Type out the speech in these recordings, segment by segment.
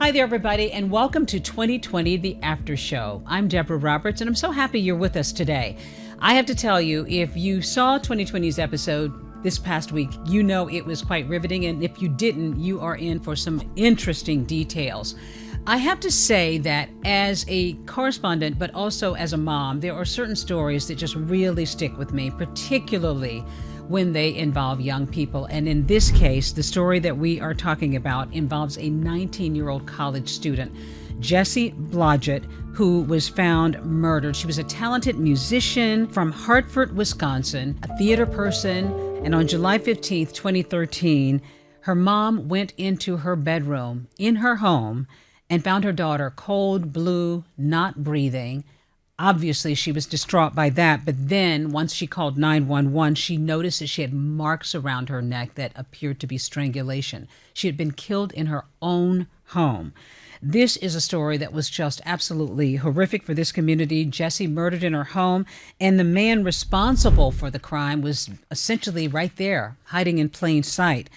Hi there, everybody, and welcome to 2020, The After Show. I'm Deborah Roberts, and I'm so happy you're with us today. I have to tell you, if you saw 2020's episode this past week, you know it was quite riveting, and if you didn't, you are in for some interesting details. I have to say that as a correspondent, but also as a mom, there are certain stories that just really stick with me, particularly when they involve young people. And in this case, the story that we are talking about involves a 19-year-old college student, Jessie Blodgett, who was found murdered. She was a talented musician from Hartford, Wisconsin, a theater person, and on July 15th, 2013, her mom went into her bedroom in her home and found her daughter cold, blue, not breathing. Obviously, she was distraught by that, but then once she called 911, she noticed that she had marks around her neck that appeared to be strangulation. She had been killed in her own home. This is a story that was just absolutely horrific for this community. Jessie murdered in her home, and the man responsible for the crime was essentially right there, hiding in plain sight.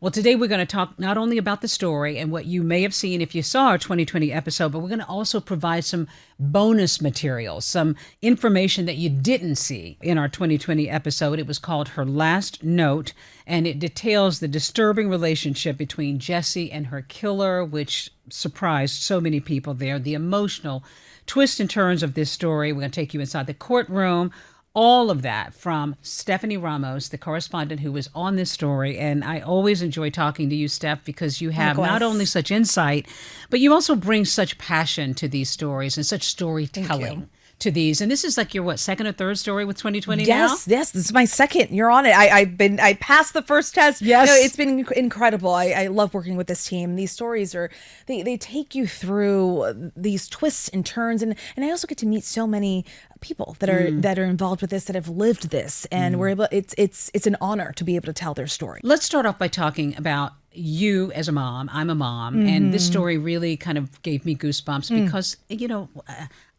Well, today we're going to talk not only about the story and what you may have seen if you saw our 2020 episode, but we're going to also provide some bonus material, some information that you didn't see in our 2020 episode. It was called Her Last Note, and it details the disturbing relationship between Jessie and her killer, which surprised so many people there. The emotional twists and turns of this story. We're going to take you inside the courtroom. All of that from Stephanie Ramos, the correspondent who was on this story. And I always enjoy talking to you, Steph, because you have not only such insight, but you also bring such passion to these stories and such storytelling to these. And this is like your, second or third story with 2020 now? Yes, this is my second. You're on it. I passed the first test. Yes. No, it's been incredible. I love working with this team. These stories they take you through these twists and turns. And I also get to meet so many people that are involved with this, that have lived this. And we're able, it's an honor to be able to tell their story. Let's start off by talking about you as a mom. I'm a mom, and this story really kind of gave me goosebumps because,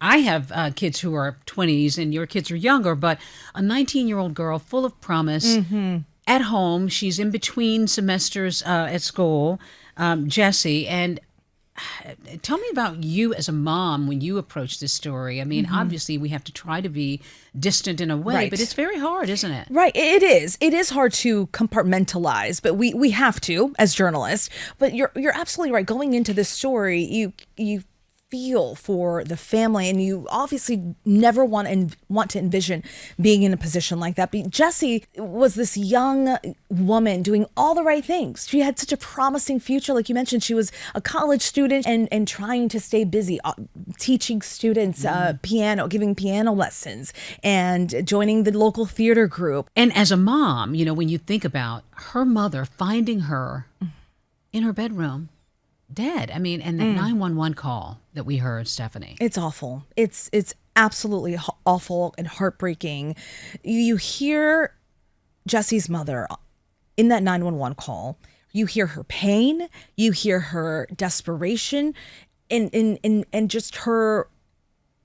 I have kids who are 20s and your kids are younger, but a 19-year-old girl full of promise at home. She's in between semesters at school, Jessie. And tell me about you as a mom when you approach this story. I mean, obviously we have to try to be distant in a way, but it's very hard, isn't it? Right. It is. It is hard to compartmentalize, but we have to as journalists. But you're absolutely right. Going into this story, you feel for the family, and you obviously never want to envision being in a position like that. But Jessie was this young woman doing all the right things. She had such a promising future. Like you mentioned, she was a college student and trying to stay busy, teaching students piano, giving piano lessons, and joining the local theater group. And as a mom, when you think about her mother finding her in her bedroom, dead. I mean, and that 911 call that we heard, Stephanie. It's awful. It's absolutely awful and heartbreaking. You hear Jessie's mother in that 911 call. You hear her pain. You hear her desperation, and just her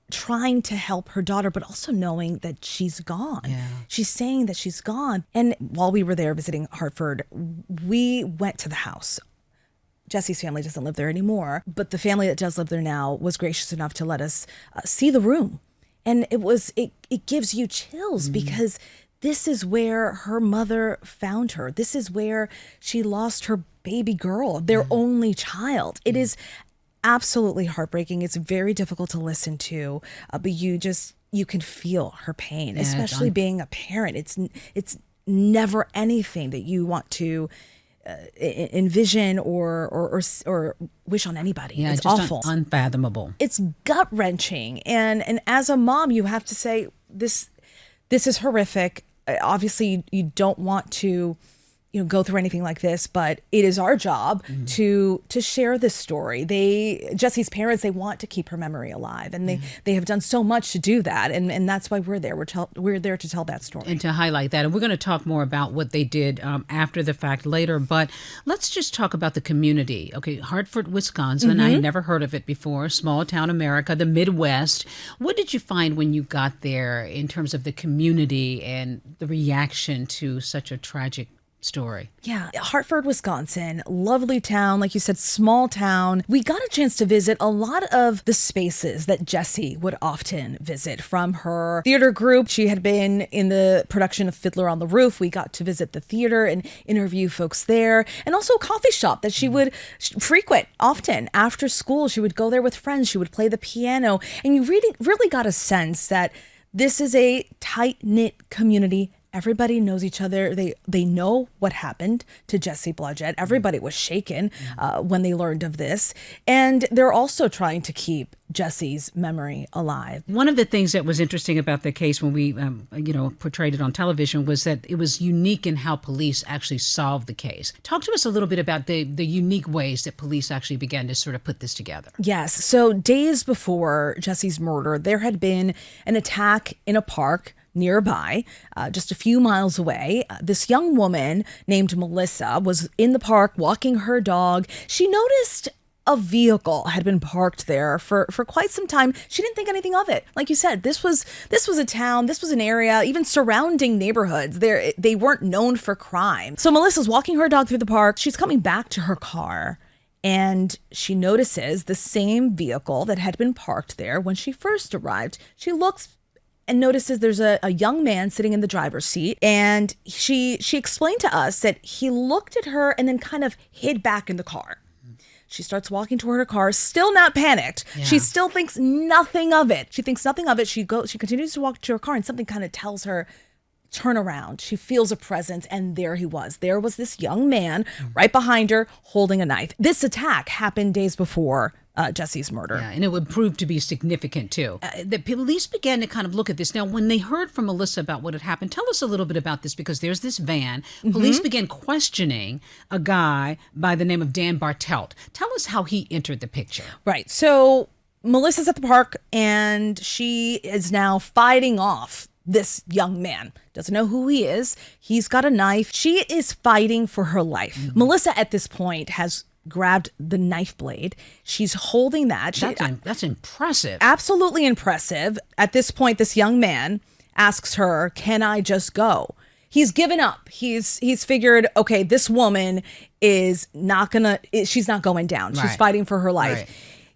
trying to help her daughter, but also knowing that she's gone. Yeah. She's saying that she's gone. And while we were there visiting Hartford, we went to the house. Jessie's family doesn't live there anymore, but the family that does live there now was gracious enough to let us see the room. And it gives you chills because this is where her mother found her. This is where she lost her baby girl, their only child. It is absolutely heartbreaking. It's very difficult to listen to, but you can feel her pain, especially being a parent. It's never anything that you want to envision or wish on anybody. Yeah, it's just awful, unfathomable. It's gut wrenching, and as a mom, you have to say this is horrific. Obviously, you don't want to go through anything like this, but it is our job to share this story. Jessie's parents, they want to keep her memory alive, and they have done so much to do that, and that's why we're there. We're there to tell that story and to highlight that. And we're going to talk more about what they did after the fact later. But let's just talk about the community. Okay, Hartford, Wisconsin. I had never heard of it before. Small town America, the Midwest. What did you find when you got there in terms of the community and the reaction to such a tragic story. Yeah, Hartford, Wisconsin, lovely town. Like you said, small town. We got a chance to visit a lot of the spaces that Jessie would often visit from her theater group. She had been in the production of Fiddler on the Roof. We got to visit the theater and interview folks there, and also a coffee shop that she would frequent often after school. She would go there with friends. She would play the piano, and you really got a sense that this is a tight-knit community. Everybody knows each other. They know what happened to Jessie Blodgett. Everybody was shaken when they learned of this. And they're also trying to keep Jessie's memory alive. One of the things that was interesting about the case when we, portrayed it on television was that it was unique in how police actually solved the case. Talk to us a little bit about the unique ways that police actually began to sort of put this together. Yes. So days before Jessie's murder, there had been an attack in a park nearby, just a few miles away. This young woman named Melissa was in the park walking her dog. She noticed a vehicle had been parked there for quite some time. She didn't think anything of it. Like you said, this was a town, this was an area, even surrounding neighborhoods. They weren't known for crime. So Melissa's walking her dog through the park. She's coming back to her car, and she notices the same vehicle that had been parked there when she first arrived. She looks and notices there's a young man sitting in the driver's seat. And she explained to us that he looked at her and then kind of hid back in the car. She starts walking toward her car, still not panicked. Yeah. She still thinks nothing of it. She continues to walk to her car, and something kind of tells her, turn around. She feels a presence, and there he was. There was this young man right behind her holding a knife. This attack happened days before Jessie's murder. Yeah, and it would prove to be significant, too. The police began to kind of look at this. Now, when they heard from Melissa about what had happened, tell us a little bit about this, because there's this van. Police began questioning a guy by the name of Dan Bartelt. Tell us how he entered the picture. Right. So Melissa's at the park, and she is now fighting off this young man. Doesn't know who he is. He's got a knife. She is fighting for her life. Melissa, at this point, has grabbed the knife blade. She's holding that. That's impressive. Absolutely impressive. At this point, this young man asks her, "Can I just go?" He's given up. He's figured, okay, this woman she's not going down. She's fighting for her life. Right.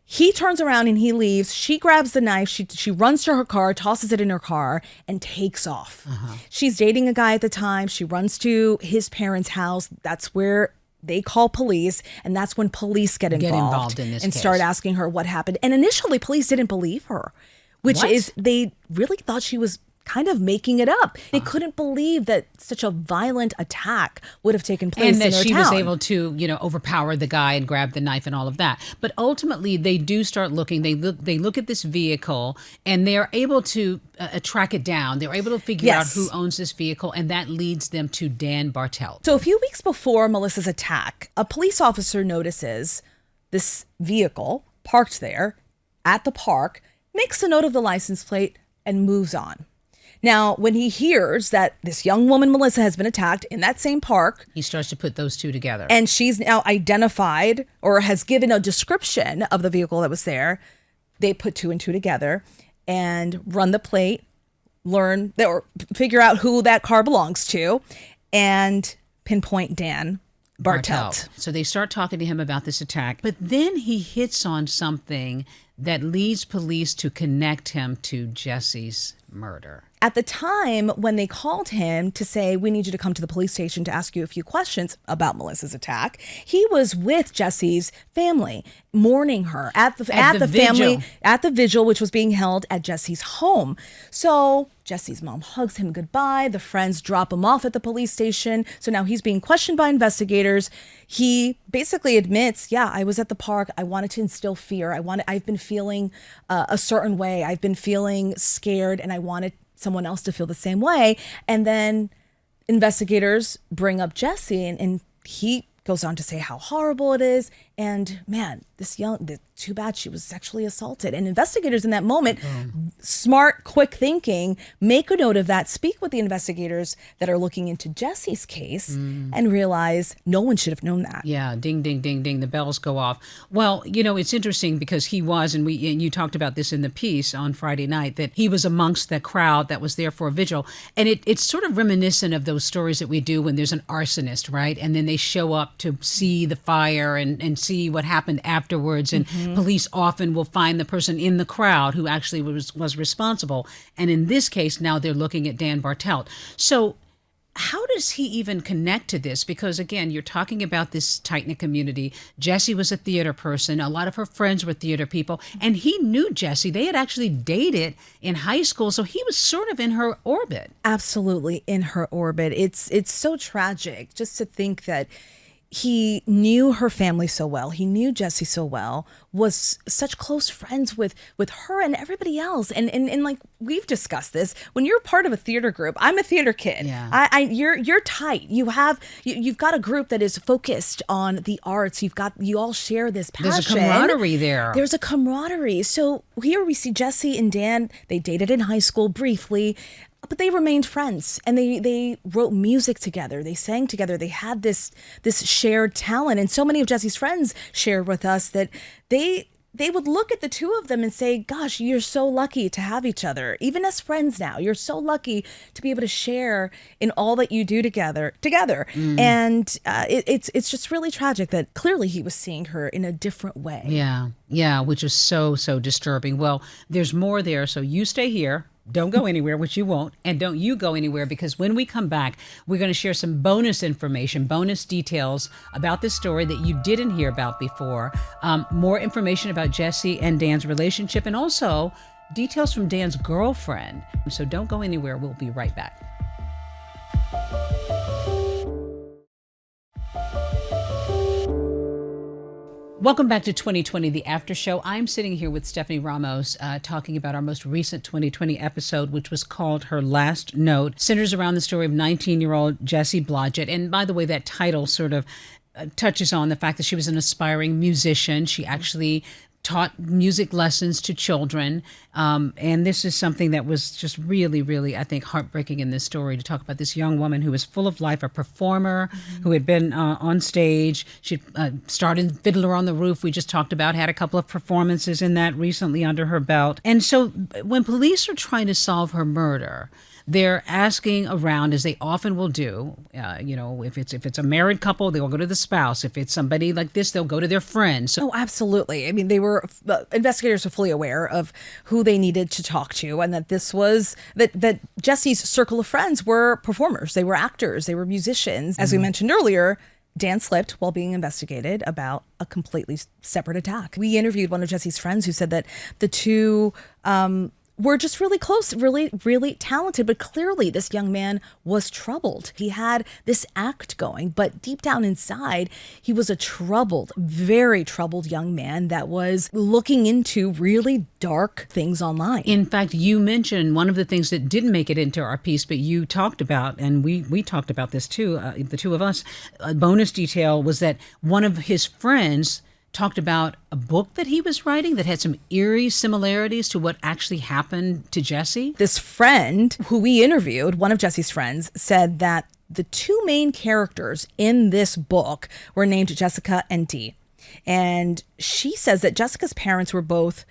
He turns around and he leaves. She grabs the knife. She runs to her car, tosses it in her car, and takes off. She's dating a guy at the time. She runs to his parents' house. That's where they call police, and that's when police get involved in this and case. Start asking her what happened. And initially, police didn't believe her, they really thought she was kind of making it up. They couldn't believe that such a violent attack would have taken place in their town. And that she was able to, overpower the guy and grab the knife and all of that. But ultimately, they do start looking. They look at this vehicle, and they are able to track it down. They're able to figure out who owns this vehicle, and that leads them to Dan Bartelt. So a few weeks before Melissa's attack, a police officer notices this vehicle parked there at the park, makes a note of the license plate, and moves on. Now, when he hears that this young woman, Melissa, has been attacked in that same park, he starts to put those two together. And she's now identified or has given a description of the vehicle that was there. They put two and two together and run the plate, figure out who that car belongs to, and pinpoint Dan Bartelt. So they start talking to him about this attack, but then he hits on something that leads police to connect him to Jessie's murder. At the time when they called him to say, we need you to come to the police station to ask you a few questions about Melissa's attack, he was with Jessie's family, mourning her at the vigil, which was being held at Jessie's home. So Jessie's mom hugs him goodbye. The friends drop him off at the police station. So now he's being questioned by investigators. He basically admits, yeah, I was at the park. I wanted to instill fear. I've been feeling a certain way. I've been feeling scared, and I wanted someone else to feel the same way. And then investigators bring up Jessie, and he goes on to say how horrible it is. And man, too bad she was sexually assaulted. And investigators in that moment smart, quick thinking, make a note of that, speak with the investigators that are looking into Jessie's case, and realize no one should have known that. Yeah, ding, ding, ding, ding. The bells go off. Well, you know, it's interesting because he was, and you talked about this in the piece on Friday night, that he was amongst the crowd that was there for a vigil. And it's sort of reminiscent of those stories that we do when there's an arsonist, right? And then they show up to see the fire and see what happened afterwards. And police often will find the person in the crowd who actually was responsible. And in this case, now they're looking at Dan Bartelt. So how does he even connect to this? Because again, you're talking about this tight-knit community. Jessie was a theater person. A lot of her friends were theater people. And he knew Jessie. They had actually dated in high school. So he was sort of in her orbit. Absolutely in her orbit. It's so tragic just to think that he knew her family so well. He knew Jessie so well, was such close friends with her and everybody else. And like we've discussed this, when you're part of a theater group, I'm a theater kid. Yeah. You're tight. You've got a group that is focused on the arts. You all share this passion. There's a camaraderie there. There's a camaraderie. So here we see Jessie and Dan. They dated in high school briefly, but they remained friends, and they wrote music together. They sang together. They had this shared talent. And so many of Jessie's friends shared with us that they would look at the two of them and say, gosh, you're so lucky to have each other. Even as friends now, you're so lucky to be able to share in all that you do together. And it's just really tragic that clearly he was seeing her in a different way. Yeah, which is so disturbing. Well, there's more there, so you stay here. Don't go anywhere, which you won't, and don't you go anywhere, because when we come back, we're going to share some bonus information, bonus details about this story that you didn't hear about before, more information about Jessie and Dan's relationship, and also details from Dan's girlfriend. So don't go anywhere. We'll be right back. Welcome back to 2020, the After Show. I'm sitting here with Stephanie Ramos talking about our most recent 2020 episode, which was called Her Last Note. Centers around the story of 19-year-old Jessie Blodgett. And by the way, that title sort of touches on the fact that she was an aspiring musician. She actually taught music lessons to children. And this is something that was just really, really, I think, heartbreaking in this story, to talk about this young woman who was full of life, a performer who had been on stage. She started Fiddler on the Roof, we just talked about, had a couple of performances in that recently under her belt. And so when police are trying to solve her murder, they're asking around, as they often will do. If it's a married couple, they'll go to the spouse. If it's somebody like this, they'll go to their friends. Oh, absolutely. I mean, investigators were fully aware of who they needed to talk to, and that this was that Jessie's circle of friends were performers. They were actors. They were musicians. As we mentioned earlier, Dan slipped while being investigated about a completely separate attack. We interviewed one of Jessie's friends who said that the two were just really close, really, really talented. But clearly this young man was troubled. He had this act going, but deep down inside, he was a troubled, very troubled young man that was looking into really dark things online. In fact, you mentioned one of the things that didn't make it into our piece, but you talked about, and we talked about this too, the two of us, a bonus detail was that one of his friends talked about a book that he was writing that had some eerie similarities to what actually happened to Jessie. This friend who we interviewed, one of Jessie's friends, said that the two main characters in this book were named Jessica and Dee. And she says that Jessica's parents were both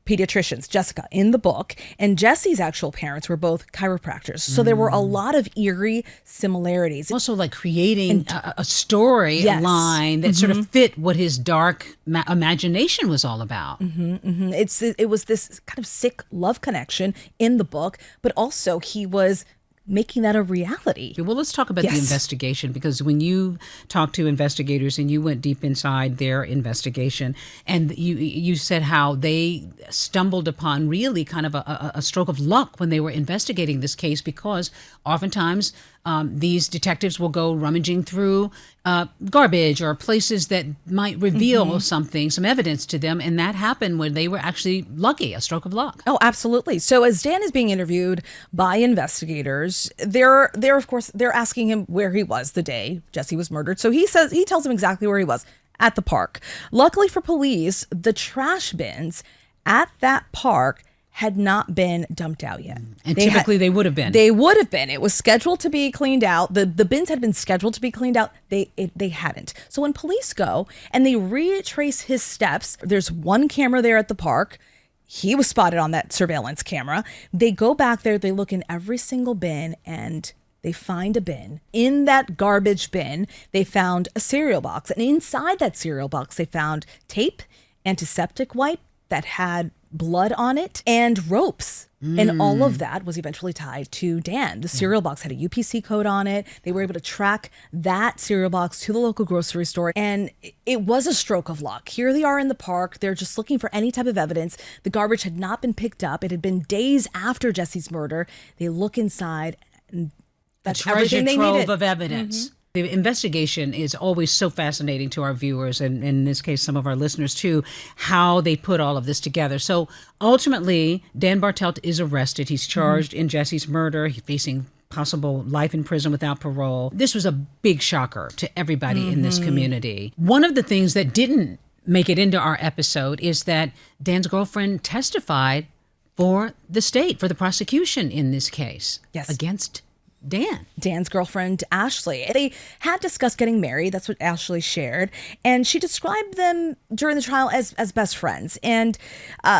pediatricians, Jessica in the book, and Jessie's actual parents were both chiropractors. So there were a lot of eerie similarities. Also like creating a story line that sort of fit what his dark imagination was all about. It was this kind of sick love connection in the book, but also he was making that a reality. Well, let's talk about the investigation, because when you talked to investigators and you went deep inside their investigation, and you said how they stumbled upon really kind of a stroke of luck when they were investigating this case, because oftentimes these detectives will go rummaging through garbage or places that might reveal something, some evidence to them. And that happened when they were actually lucky, a stroke of luck. Oh, absolutely. So as Dan is being interviewed by investigators, they're of course, they're asking him where he was the day Jessie was murdered. So he tells them exactly where he was, at the park. Luckily for police, the trash bins at that park had not been dumped out yet. And typically they would have been. They would have been. It was scheduled to be cleaned out. The bins had been scheduled to be cleaned out. They hadn't. So when police go and they retrace his steps, there's one camera there at the park. He was spotted on that surveillance camera. They go back there, they look in every single bin, and they find a bin. In that garbage bin, they found a cereal box. And inside that cereal box, they found tape, antiseptic wipe that had blood on it, and ropes. And all of that was eventually tied to Dan. The cereal box had a UPC code on it. They were able to track that cereal box to the local grocery store. And it was a stroke of luck. Here they are in the park. They're just looking for any type of evidence. The garbage had not been picked up. It had been days after Jesse's murder. They look inside, and that's everything they needed. A treasure trove of evidence. The investigation is always so fascinating to our viewers, and in this case, some of our listeners too, how they put all of this together. So ultimately, Dan Bartelt is arrested. He's charged in Jesse's murder. He's facing possible life in prison without parole. This was a big shocker to everybody in this community. One of the things that didn't make it into our episode is that Dan's girlfriend testified for the state, for the prosecution in this case, against Dan's girlfriend, Ashley. They had discussed getting married. That's what Ashley shared. And she described them during the trial as best friends. And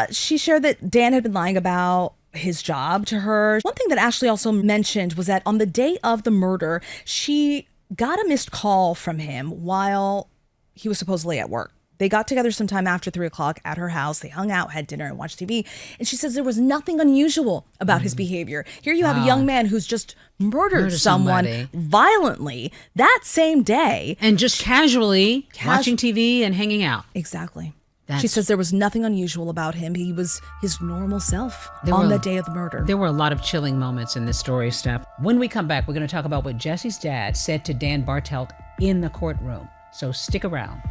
she shared that Dan had been lying about his job to her. One thing that Ashley also mentioned was that on the day of the murder, she got a missed call from him while he was supposedly at work. They got together sometime after 3 o'clock at her house. They hung out, had dinner, and watched TV. And she says there was nothing unusual about his behavior. Here you have a young man who's just murdered someone violently that same day. And just casually watching TV and hanging out. Exactly. She says there was nothing unusual about him. He was his normal self on the day of the murder. There were a lot of chilling moments in this story, Steph. When we come back, we're going to talk about what Jesse's dad said to Dan Bartelt in the courtroom. So stick around.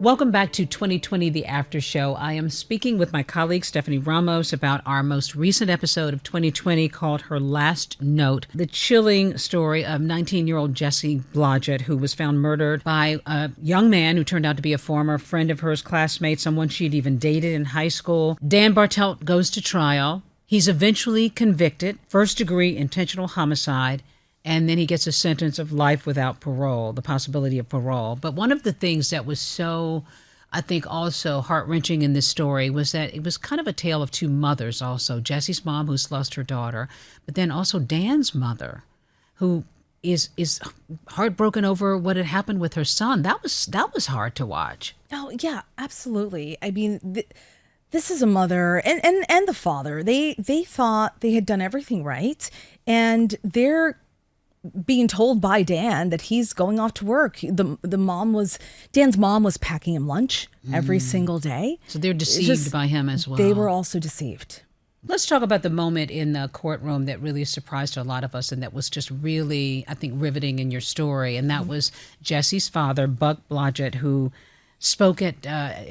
Welcome back to 2020, The After Show. I am speaking with my colleague, Stephanie Ramos, about our most recent episode of 2020 called Her Last Note, the chilling story of 19-year-old Jessie Blodgett, who was found murdered by a young man who turned out to be a former friend of hers, classmate, someone she'd even dated in high school. Dan Bartelt goes to trial. He's eventually convicted, first-degree intentional homicide, and then he gets a sentence of life without parole, the possibility of parole. But one of the things that was so, I think, also heart-wrenching in this story was that it was kind of a tale of two mothers also. Jessie's mom, who's lost her daughter, but then also Dan's mother, who is heartbroken over what had happened with her son. That was hard to watch. Oh, yeah, absolutely. I mean, this is a mother and the father. They thought they had done everything right, and they're being told by Dan that he's going off to work. Dan's mom was packing him lunch every single day. So they're deceived by him as well. They were also deceived. Let's talk about the moment in the courtroom that really surprised a lot of us, and that was just really, I think, riveting in your story. And that was Jessie's father, Buck Blodgett, who spoke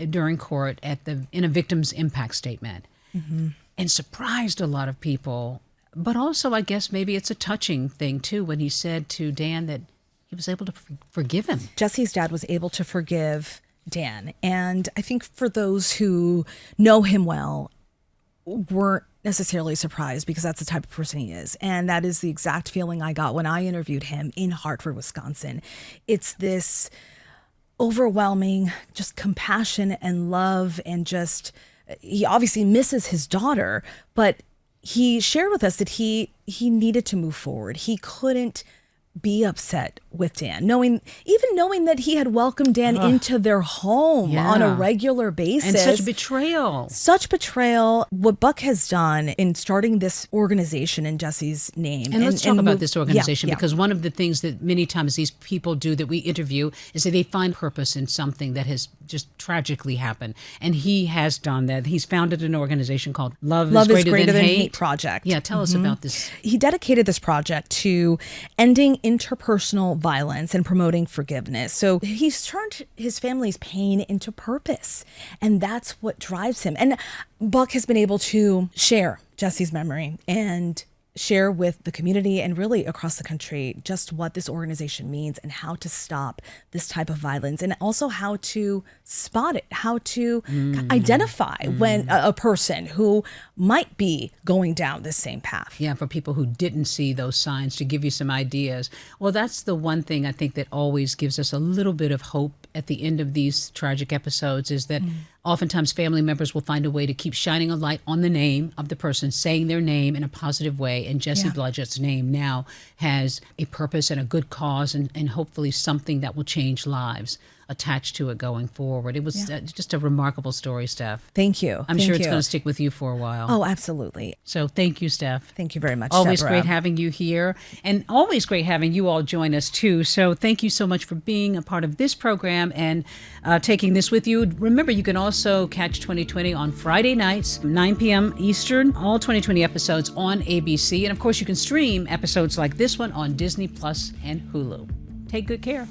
during court in a victim's impact statement, and surprised a lot of people. But also, I guess maybe it's a touching thing, too, when he said to Dan that he was able to forgive him. Jesse's dad was able to forgive Dan. And I think for those who know him well, weren't necessarily surprised, because that's the type of person he is. And that is the exact feeling I got when I interviewed him in Hartford, Wisconsin. It's this overwhelming just compassion and love, and just, he obviously misses his daughter, but he shared with us that he needed to move forward. He couldn't be upset with Dan, knowing that he had welcomed Dan into their home on a regular basis. And such betrayal. Such betrayal. What Buck has done in starting this organization in Jesse's name. And let's talk about this organization, because one of the things that many times these people do that we interview is that they find purpose in something that has just tragically happened. And he has done that. He's founded an organization called Love is Greater Than Hate Project. Yeah, tell us about this. He dedicated this project to ending interpersonal violence and promoting forgiveness. So he's turned his family's pain into purpose, and that's what drives him. And Buck has been able to share Jesse's memory and share with the community and really across the country just what this organization means and how to stop this type of violence, and also how to spot it, how to identify when a person who might be going down this same path. Yeah, for people who didn't see those signs, to give you some ideas. Well, that's the one thing I think that always gives us a little bit of hope at the end of these tragic episodes, is that oftentimes family members will find a way to keep shining a light on the name of the person, saying their name in a positive way. And Jessie Blodgett's name now has a purpose and a good cause, and hopefully something that will change lives attached to it going forward. It was just a remarkable story, Steph. Thank you. I'm sure it's going to stick with you for a while. Oh, absolutely. So thank you, Steph. Thank you very much, Always Deborah. great having you here, and always great having you all join us too. So thank you so much for being a part of this program and taking this with you. Remember, you can also catch 2020 on Friday nights, 9 p.m. Eastern, all 2020 episodes on ABC. And of course, you can stream episodes like this one on Disney Plus and Hulu. Take good care.